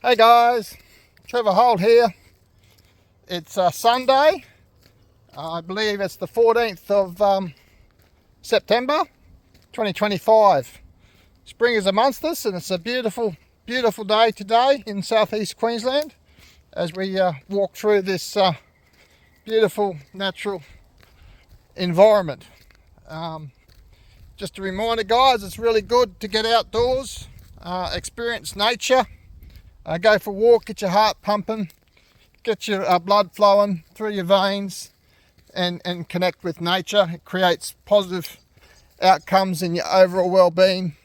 Hey guys, Trevor Holt here. It's Sunday. I believe it's the 14th of September 2025. Spring is amongst us, and it's a beautiful, beautiful day today in southeast Queensland as we walk through this beautiful natural environment. Just a reminder, guys, it's really good to get outdoors, experience nature. Go for a walk, get your heart pumping, get your blood flowing through your veins, and connect with nature. It creates positive outcomes in your overall well-being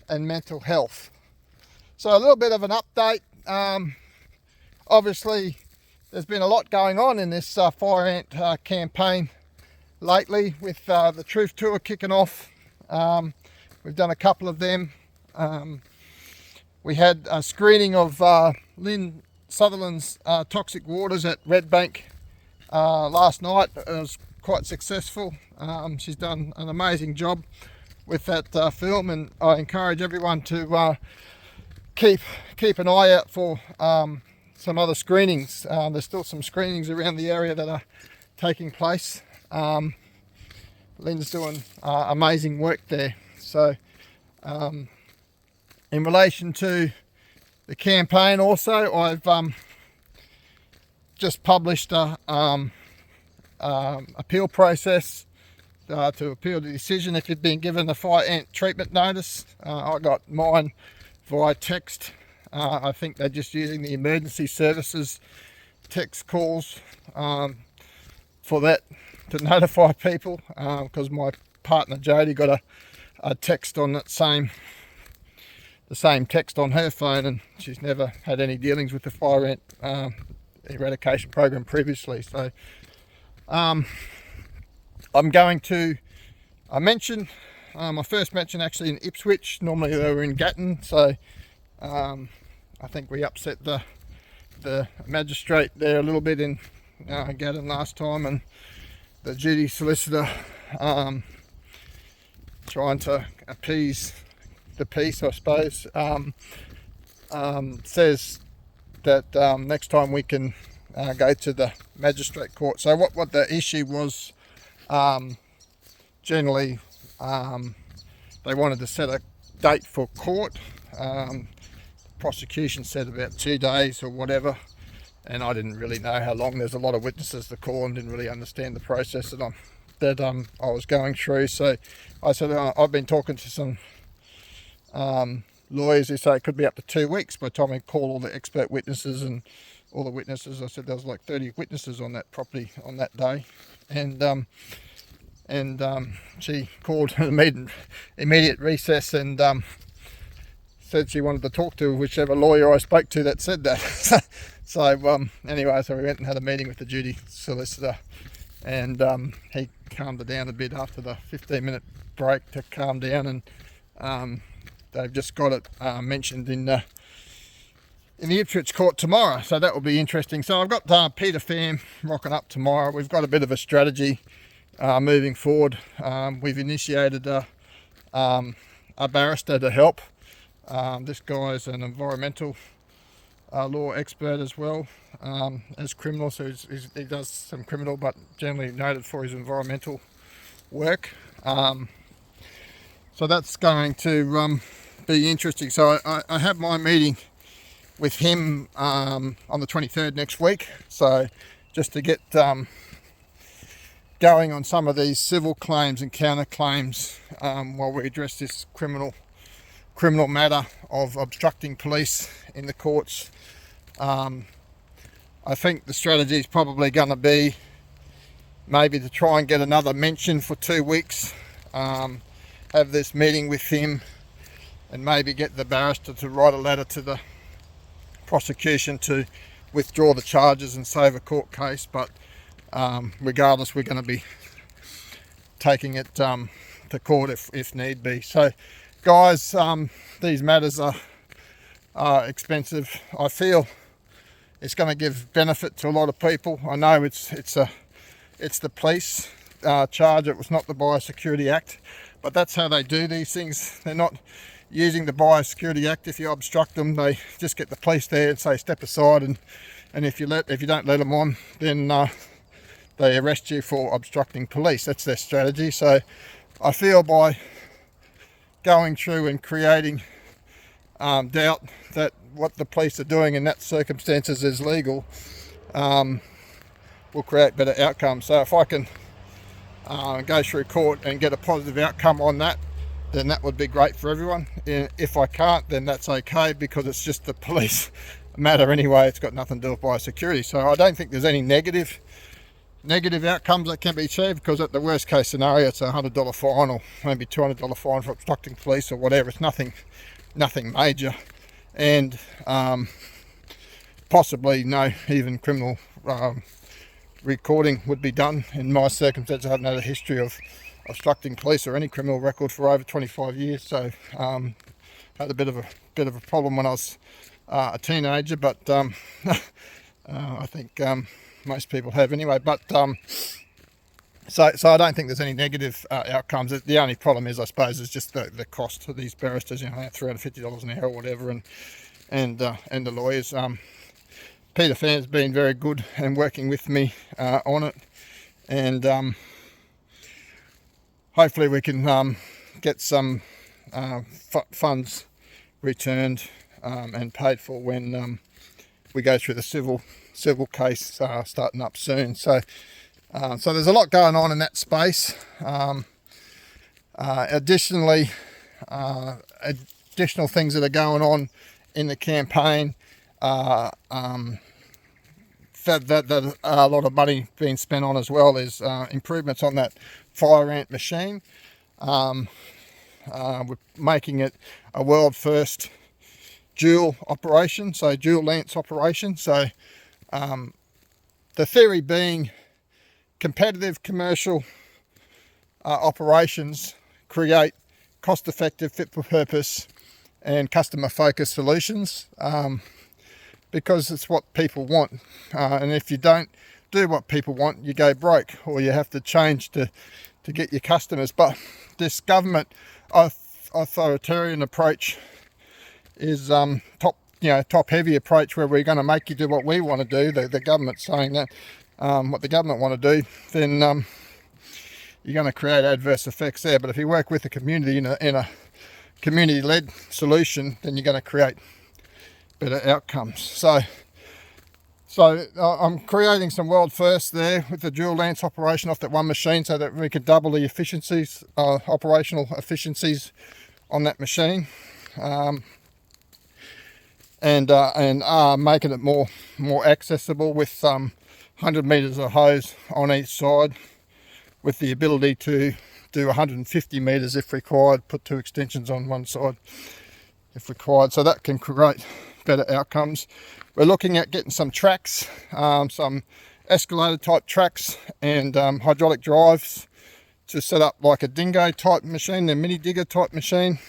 and mental health. So a little bit of an update. Obviously, there's been a lot going on in this fire ant campaign lately with the Truth Tour kicking off. We've done a couple of them. We had a screening of Lynn Sutherland's toxic waters at Redbank last night. It was quite successful. She's done an amazing job with that film, and I encourage everyone to keep an eye out for some other screenings. There's still some screenings around the area that are taking place. Lynn's doing amazing work there. So in relation to the campaign also, I've just published a appeal process to appeal the decision if you've been given a fire ant treatment notice. I got mine via text. I think they're just using the emergency services text calls for that to notify people, because my partner Jodie got a text on that the same text on her phone, and she's never had any dealings with the fire ant eradication program previously. So I'm going to my first mention actually in Ipswich. Normally they were in Gatton, so I think we upset the magistrate there a little bit in Gatton last time, and the duty solicitor trying to appease the peace, I suppose, says that next time we can go to the magistrate court. So what the issue was, generally they wanted to set a date for court. Prosecution said about 2 days or whatever, and I didn't really know how long. There's a lot of witnesses to call and didn't really understand the process that I was going through. So I said I've been talking to some lawyers who say it could be up to 2 weeks by the time we call all the expert witnesses and all the witnesses. I said there was like 30 witnesses on that property on that day, and she called an immediate recess and said she wanted to talk to whichever lawyer I spoke to that said that. So anyway, so we went and had a meeting with the duty solicitor, and he calmed her down a bit after the 15-minute break to calm down, and they've just got it mentioned in the Ipswich court tomorrow, so that will be interesting. So I've got Peter Pham rocking up tomorrow. We've got a bit of a strategy moving forward. We've initiated a barrister to help. This guy's an environmental law expert as well as criminal, so he does some criminal, but generally noted for his environmental work. So that's going to be interesting. So I have my meeting with him on the 23rd next week. So just to get going on some of these civil claims and counterclaims while we address this criminal matter of obstructing police in the courts. I think the strategy is probably going to be maybe to try and get another mention for 2 weeks. Have this meeting with him, and maybe get the barrister to write a letter to the prosecution to withdraw the charges and save a court case. But regardless, we're going to be taking it to court if need be. So guys, these matters are expensive. I feel it's going to give benefit to a lot of people. I know it's the police charge. It was not the Biosecurity Act, but that's how they do these things. They're not using the Biosecurity Act. If you obstruct them, they just get the police there and say step aside, and if you don't let them on, then they arrest you for obstructing police. That's their strategy. So I feel by going through and creating doubt that what the police are doing in that circumstances is legal, will create better outcomes. So if I can go through court and get a positive outcome on that, then that would be great for everyone. If I can't, then that's okay, because it's just the police matter anyway. It's got nothing to do with biosecurity. So I don't think there's any negative outcomes that can be achieved, because at the worst case scenario, it's $100 fine or maybe $200 fine for obstructing police or whatever. It's nothing major, and possibly no even criminal recording would be done. In my circumstances, I haven't had a history of obstructing police or any criminal record for over 25 years, so had a bit of a problem when I was a teenager, but I think most people have anyway. But so I don't think there's any negative outcomes. The only problem is, I suppose, is just the cost to these barristers, $350 an hour or whatever, and the lawyers. Peter Phan's been very good and working with me on it, and hopefully we can get some funds returned and paid for when we go through the civil case starting up soon. So there's a lot going on in that space. Additionally, additional things that are going on in the campaign, that a lot of money being spent on as well, is improvements on that fire ant machine. We're making it a world first dual operation, so dual lance operation. So the theory being, competitive commercial operations create cost-effective, fit-for-purpose and customer-focused solutions, because it's what people want. And if you don't do what people want, you go broke, or you have to change to get your customers. But this government authoritarian approach is top-heavy approach, where we're going to make you do what we want to do. The government's saying that what the government want to do, then you're going to create adverse effects there. But if you work with the community in a community-led solution, then you're going to create better outcomes. So I'm creating some world firsts there with the dual lance operation off that one machine, so that we could double the efficiencies, operational efficiencies on that machine, and making it more accessible with 100 meters of hose on each side, with the ability to do 150 meters if required, put 2 extensions on one side if required. So that can create better outcomes. We're looking at getting some tracks, some escalator type tracks, and hydraulic drives to set up like a dingo type machine, a mini digger type machine,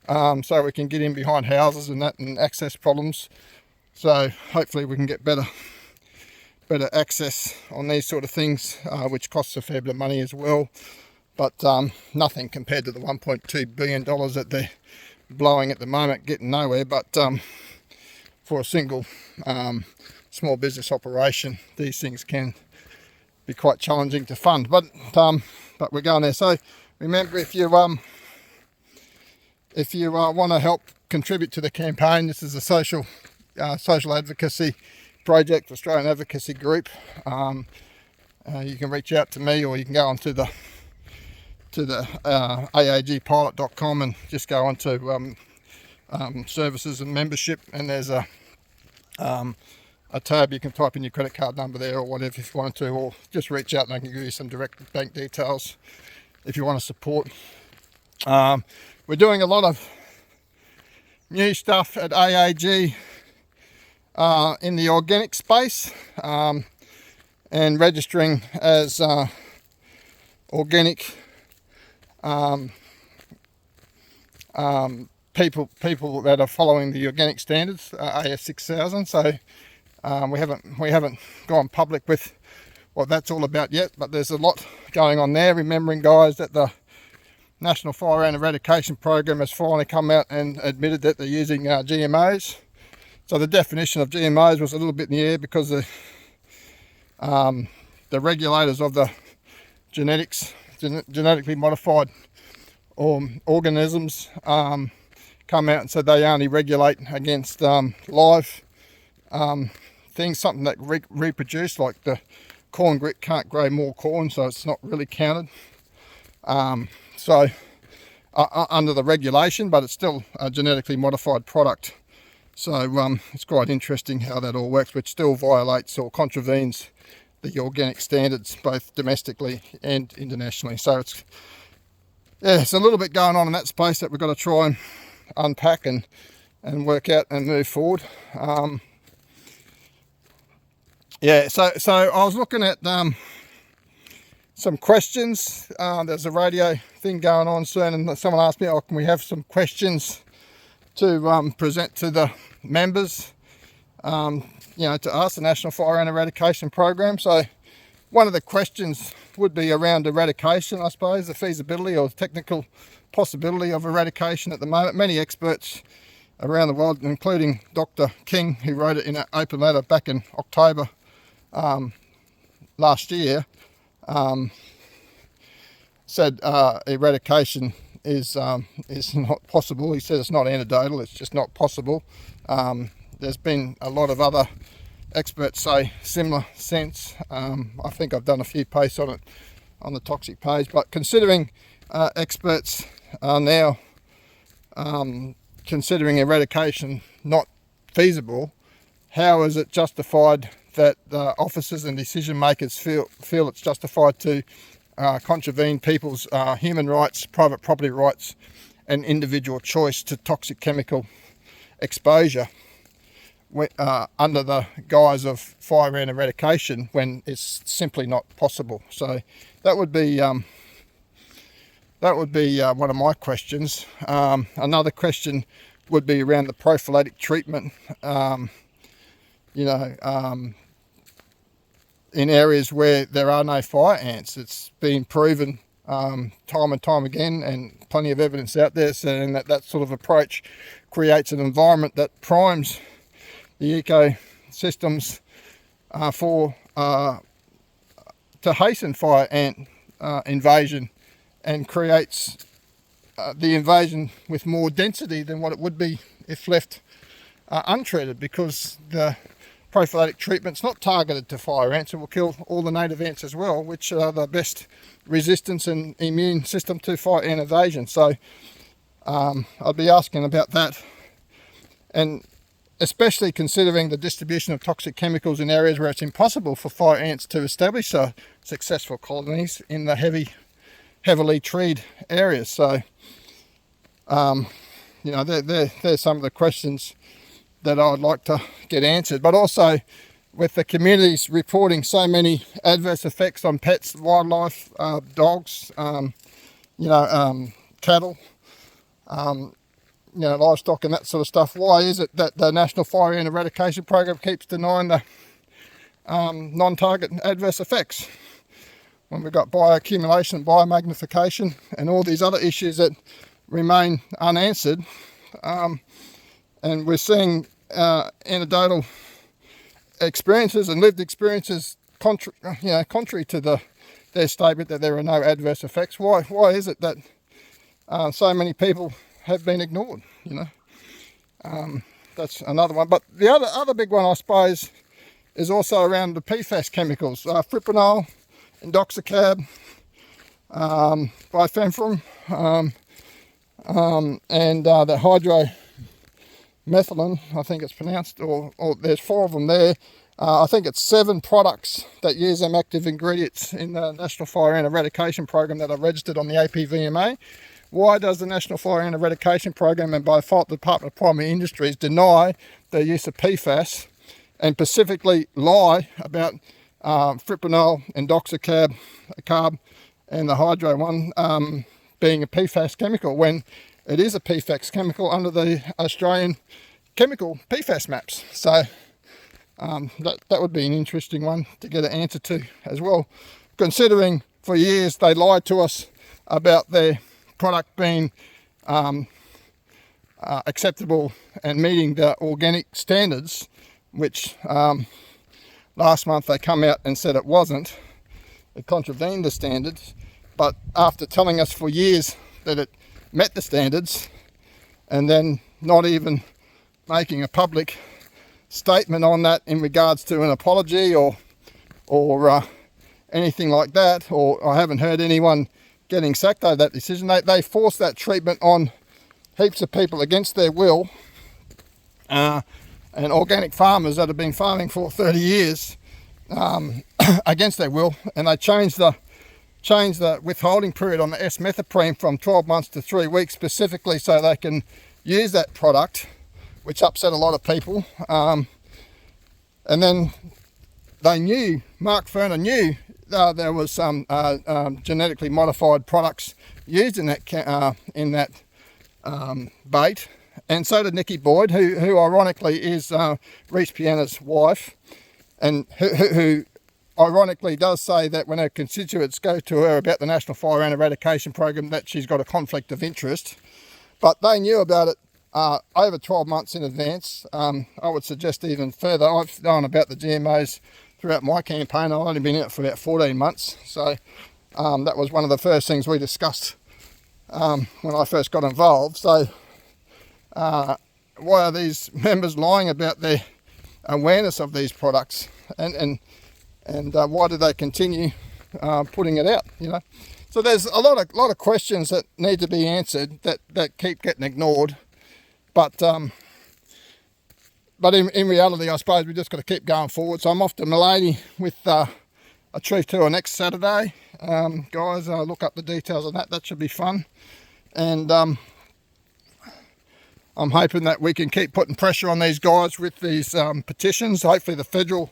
so we can get in behind houses and that, and access problems. So hopefully we can get better access on these sort of things, which costs a fair bit of money as well, but nothing compared to the $1.2 billion that they're blowing at the moment, getting nowhere. But for a single small business operation, these things can be quite challenging to fund, but we're going there. So remember, if you want to help contribute to the campaign, this is a social advocacy project, Australian Advocacy Group. You can reach out to me, or you can go onto the aagpilot.com and just go onto services and membership, and there's a tab. You can type in your credit card number there or whatever if you want to, or just reach out and I can give you some direct bank details if you want to support. We're doing a lot of new stuff at AAG in the organic space, and registering as organic people that are following the organic standards, AS 6000. So we haven't gone public with what that's all about yet, but there's a lot going on there. Remembering, guys, that the National Fire Ant Eradication Program has finally come out and admitted that they're using GMOs. So the definition of GMOs was a little bit in the air because the regulators of the genetically modified organisms come out and said they only regulate against live things, something that reproduce, like the corn grit can't grow more corn, so it's not really counted. Under the regulation, but it's still a genetically modified product. So it's quite interesting how that all works, which still violates or contravenes the organic standards, both domestically and internationally. So it's a little bit going on in that space that we've got to try and unpack and work out and move forward. So I was looking at some questions. There's a radio thing going on soon, and someone asked me, can we have some questions to present to the members, to us, the National Fire Ant Eradication Program. So one of the questions would be around eradication, I suppose, the feasibility or technical possibility of eradication at the moment. Many experts around the world, including Dr. King, who wrote it in an open letter back in October last year, said eradication is not possible. He said it's not anecdotal, it's just not possible. There's been a lot of other experts say similar sense. I think I've done a few posts on it on the toxic page, but considering experts are now considering eradication not feasible, how is it justified that officers and decision makers feel it's justified to contravene people's human rights, private property rights and individual choice to toxic chemical exposure under the guise of fire ant eradication when it's simply not possible? So that would be one of my questions. Another question would be around the prophylactic treatment. In areas where there are no fire ants. It's been proven time and time again, and plenty of evidence out there saying that sort of approach creates an environment that primes the ecosystems to hasten fire ant invasion, and creates the invasion with more density than what it would be if left untreated, because the prophylactic treatment's not targeted to fire ants. It will kill all the native ants as well, which are the best resistance and immune system to fire ant invasion. So I'd be asking about that, and especially considering the distribution of toxic chemicals in areas where it's impossible for fire ants to establish successful colonies in the heavily treed areas. So there's some of the questions that I'd like to get answered, but also with the communities reporting so many adverse effects on pets, wildlife, dogs, cattle, livestock and that sort of stuff. Why is it that the National Fire Ant Eradication Program keeps denying the non-target adverse effects when we've got bioaccumulation, biomagnification and all these other issues that remain unanswered? And we're seeing anecdotal experiences and lived experiences contrary to their statement that there are no adverse effects. Why is it that so many people have been ignored? That's another one. But the other big one, I suppose, is also around the PFAS chemicals, fipronil, indoxacarb, bifenthrin, and the hydromethylene, I think it's pronounced, or there's 4 of them there. I think it's 7 products that use them active ingredients in the National Fire Ant Eradication Program that are registered on the APVMA. Why does the National Fire Ant Eradication Program and by default the Department of Primary Industries deny the use of PFAS and specifically lie about fipronil, indoxacarb, and the hydro one being a PFAS chemical, when it is a PFAS chemical under the Australian chemical PFAS maps? So that would be an interesting one to get an answer to as well, considering for years they lied to us about their product being acceptable and meeting the organic standards, which last month they come out and said it wasn't. It contravened the standards, but after telling us for years that it met the standards, and then not even making a public statement on that in regards to an apology or anything like that, or I haven't heard anyone getting sacked over that decision. They forced that treatment on heaps of people against their will, and organic farmers that have been farming for 30 years against their will, and they changed the withholding period on the S-methoprene from 12 months to 3 weeks specifically so they can use that product, which upset a lot of people. And then they knew, Mark Ferner knew there was some genetically modified products used in that bait, and so did Nikki Boyd, who ironically is Reece Piana's wife, and who ironically does say that when her constituents go to her about the National Fire and Eradication Program that she's got a conflict of interest. But they knew about it over 12 months in advance. I would suggest even further. I've known about the GMOs throughout my campaign. I've only been in it for about 14 months. So that was one of the first things we discussed when I first got involved. So why are these members lying about their awareness of these products, and why do they continue putting it out? You know, so there's a lot of questions that need to be answered that keep getting ignored. But in reality, I suppose we just got to keep going forward. So I'm off to Malady with a truth tour next Saturday. Guys, look up the details on that. That should be fun. And I'm hoping that we can keep putting pressure on these guys with these petitions. Hopefully the federal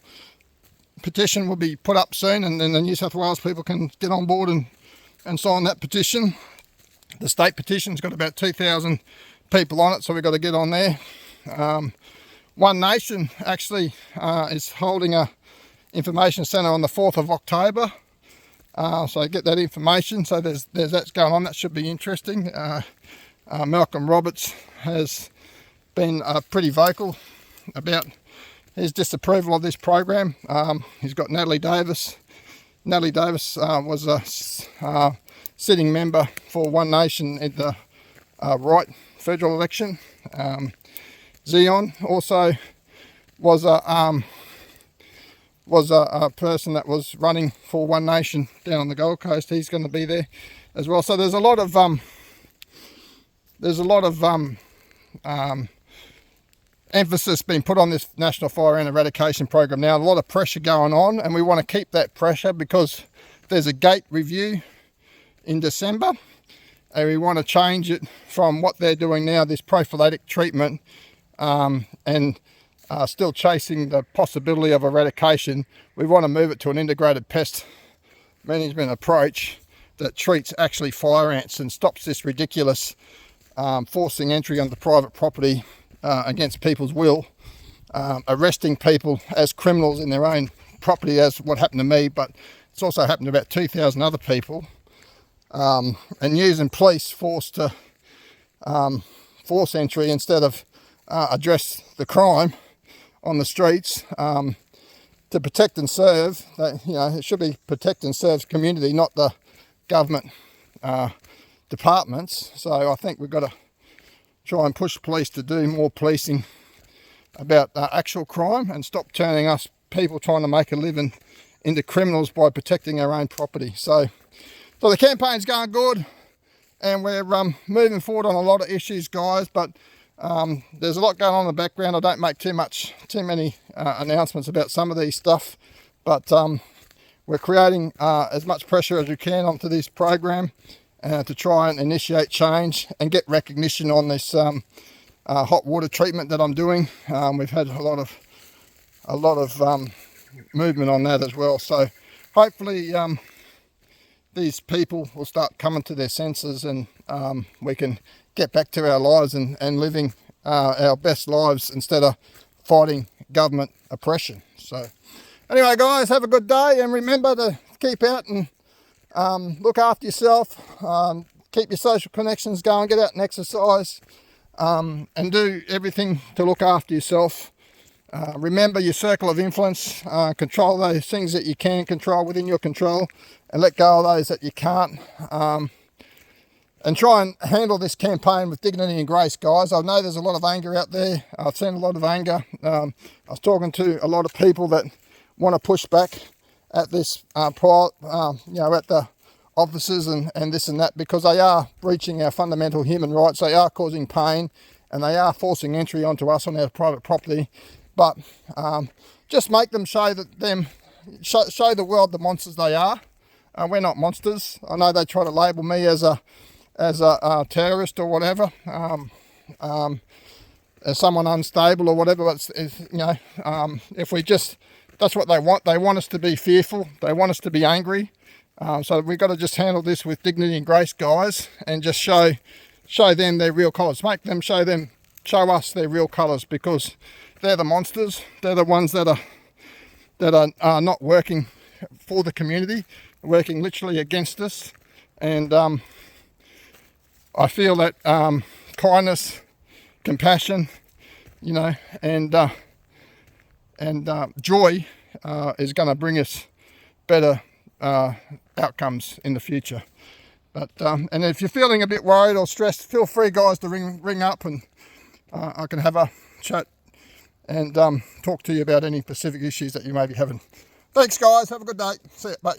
petition will be put up soon, and then the New South Wales people can get on board and sign that petition. The state petition's got about 2,000 people on it, so we've got to get on there. One Nation actually is holding a information centre on the 4th of October. So get that information. So there's that's going on. That should be interesting. Malcolm Roberts has been pretty vocal about his disapproval of this program. He's got Natalie Davis. Natalie Davis was a sitting member for One Nation at the right federal election. Zion also was a person that was running for One Nation down on the Gold Coast. He's going to be there as well. So there's a lot of emphasis being put on this National Fire and Eradication Program now. A lot of pressure going on, and we want to keep that pressure because there's a gate review in December, and we want to change it from what they're doing now, this prophylactic treatment, and still chasing the possibility of eradication. We want to move it to an integrated pest management approach that treats actually fire ants and stops this ridiculous forcing entry onto private property against people's will, arresting people as criminals in their own property, as what happened to me, but it's also happened to about 2,000 other people, and using police force to force entry instead of address the crime on the streets to protect and serve. It should be protect and serve community, not the government departments. So I think we've got to try and push police to do more policing about actual crime and stop turning us people trying to make a living into criminals by protecting our own property. So the campaign's going good, and we're moving forward on a lot of issues, guys, but there's a lot going on in the background. I don't make too many announcements about some of these stuff, but we're creating as much pressure as we can onto this program to try and initiate change and get recognition on this hot water treatment that I'm doing. We've had a lot of movement on that as well. So hopefully these people will start coming to their senses, and we can get back to our lives and living our best lives instead of fighting government oppression. So anyway, guys, have a good day, and remember to keep out and look after yourself. keep your social connections going, get out and exercise, and do everything to look after yourself. Remember your circle of influence, control those things that you can control within your control, and let go of those that you can't. And try and handle this campaign with dignity and grace, guys. I know there's a lot of anger out there. I've seen a lot of anger. I was talking to a lot of people that want to push back at this, at the officers and this and that, because they are breaching our fundamental human rights. They are causing pain, and they are forcing entry onto us on our private property. But just make them show the world the monsters they are. We're not monsters. I know they try to label me as a terrorist or whatever, as someone unstable or whatever. But if we just, that's what they want. They want us to be fearful. They want us to be angry. So we've got to just handle this with dignity and grace, guys, and just show them their real colours. Make them show us their real colours, because they're the monsters. They're the ones that are not working for the community, working literally against us. And I feel that kindness, compassion, and joy is going to bring us better outcomes in the future. But and if you're feeling a bit worried or stressed, feel free, guys, to ring up, and I can have a chat and talk to you about any specific issues that you may be having. Thanks, guys. Have a good day. See you. Bye.